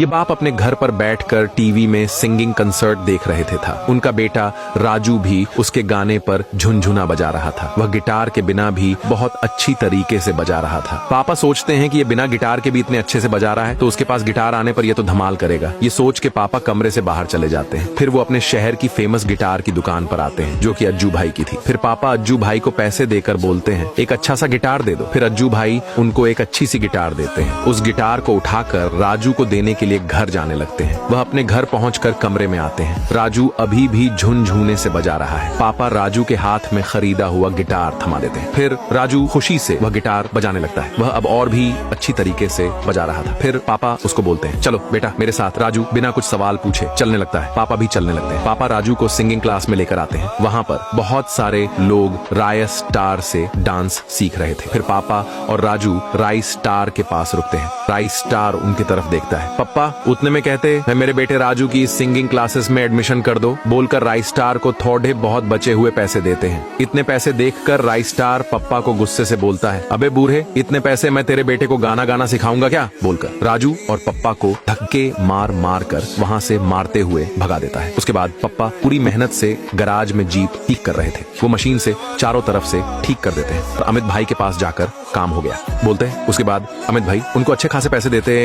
ये बाप अपने घर पर बैठकर टीवी में सिंगिंग कंसर्ट देख रहे थे था। उनका बेटा राजू भी उसके गाने पर झुनझुना बजा रहा था। वह गिटार के बिना भी बहुत अच्छी तरीके से बजा रहा था। पापा सोचते हैं कि ये बिना गिटार के भी इतने अच्छे से बजा रहा है तो उसके पास गिटार आने पर ये तो धमाल करेगा। ये सोच के पापा कमरे से बाहर चले जाते हैं। फिर वो अपने शहर की फेमस गिटार की दुकान पर आते हैं जो कि अज्जू भाई की थी। फिर पापा अज्जू भाई को पैसे देकर बोलते हैं एक अच्छा सा गिटार दे दो। फिर अज्जू भाई उनको एक अच्छी सी गिटार देते हैं। उस गिटार को उठाकर राजू को देने के लिए घर जाने लगते हैं। वह अपने घर पहुंचकर कमरे में आते हैं। राजू अभी भी झुनझुने से बजा रहा है। पापा राजू के हाथ में खरीदा हुआ गिटार थमा देते हैं। फिर राजू खुशी से वह गिटार बजाने लगता है। वह अब और भी अच्छी तरीके से बजा रहा था। फिर पापा उसको बोलते हैं चलो बेटा मेरे साथ। राजू बिना कुछ सवाल पूछे चलने लगता है। पापा भी चलने लगते हैं। पापा राजू को सिंगिंग क्लास में लेकर आते हैं। वहाँ पर बहुत सारे लोग राय स्टार से डांस सीख रहे थे। फिर पापा और राजू राय स्टार के पास रुकते हैं। राय स्टार उनकी तरफ देखता है। पप्पा उतने में कहते हैं मेरे बेटे राजू की सिंगिंग क्लासेस में एडमिशन कर दो बोलकर राय स्टार को थोड़े बहुत बचे हुए पैसे देते हैं। इतने पैसे देखकर राय स्टार पप्पा को गुस्से से बोलता है अबे बूढ़े इतने पैसे मैं तेरे बेटे को गाना गाना सिखाऊंगा क्या बोलकर राजू और पप्पा को धक्के मार मार कर वहाँ से मारते हुए भगा देता है। उसके बाद पप्पा पूरी मेहनत से गराज में जीप ठीक कर रहे थे। वो मशीन से चारों तरफ से ठीक कर देते हैं। तो अमित भाई के पास जाकर काम हो गया बोलते हैं। उसके बाद अमित भाई उनको अच्छे खासे पैसे देते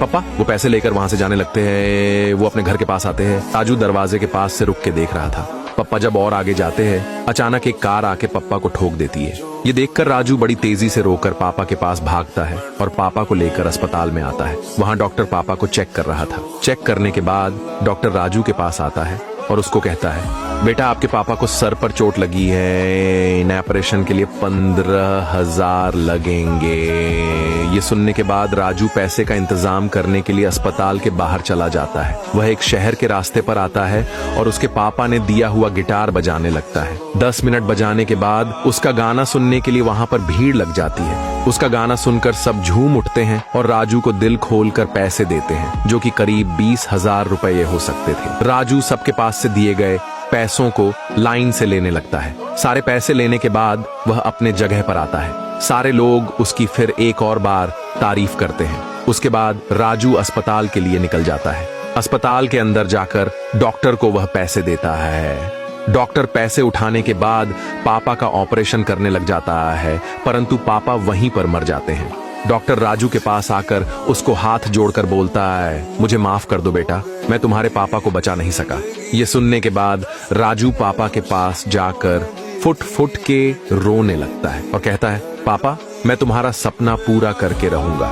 पप्पा वो पैसे लेकर वहां से जाने लगते हैं। वो अपने घर के पास आते हैं। राजू दरवाजे के पास से रुक के देख रहा था। पप्पा जब और आगे जाते हैं अचानक एक कार आके पप्पा को ठोक देती है। ये देखकर राजू बड़ी तेजी से रोकर पापा के पास भागता है और पापा को लेकर अस्पताल में आता है। वहाँ डॉक्टर पापा को चेक कर रहा था। चेक करने के बाद डॉक्टर राजू के पास आता है और उसको कहता है बेटा आपके पापा को सर पर चोट लगी है। इन ऑपरेशन के लिए 15,000 लगेंगे। ये सुनने के बाद राजू पैसे का इंतजाम करने के लिए अस्पताल के बाहर चला जाता है। वह एक शहर के रास्ते पर आता है और उसके पापा ने दिया हुआ गिटार बजाने लगता है। 10 मिनट बजाने के बाद उसका गाना सुनने के लिए वहां पर भीड़ लग जाती है। उसका गाना सुनकर सब झूम उठते हैं और राजू को दिल खोलकर पैसे देते हैं जो कि करीब 20,000 रुपए हो सकते थे। राजू सबके पास से दिए गए पैसों को लाइन से लेने लगता है। सारे पैसे लेने के बाद वह अपने जगह पर आता है। सारे लोग उसकी फिर एक और बार तारीफ करते हैं। उसके बाद राजू अस्पताल के लिए निकल जाता है। अस्पताल के अंदर जाकर डॉक्टर को वह पैसे देता है। डॉक्टर पैसे उठाने के बाद पापा का ऑपरेशन करने लग जाता है परंतु पापा वहीं पर मर जाते हैं। डॉक्टर राजू के पास आकर उसको हाथ जोड़कर बोलता है मुझे माफ कर दो बेटा मैं तुम्हारे पापा को बचा नहीं सका। ये सुनने के बाद राजू पापा के पास जाकर फुट फुट के रोने लगता है और कहता है पापा मैं तुम्हारा सपना पूरा करके रहूंगा।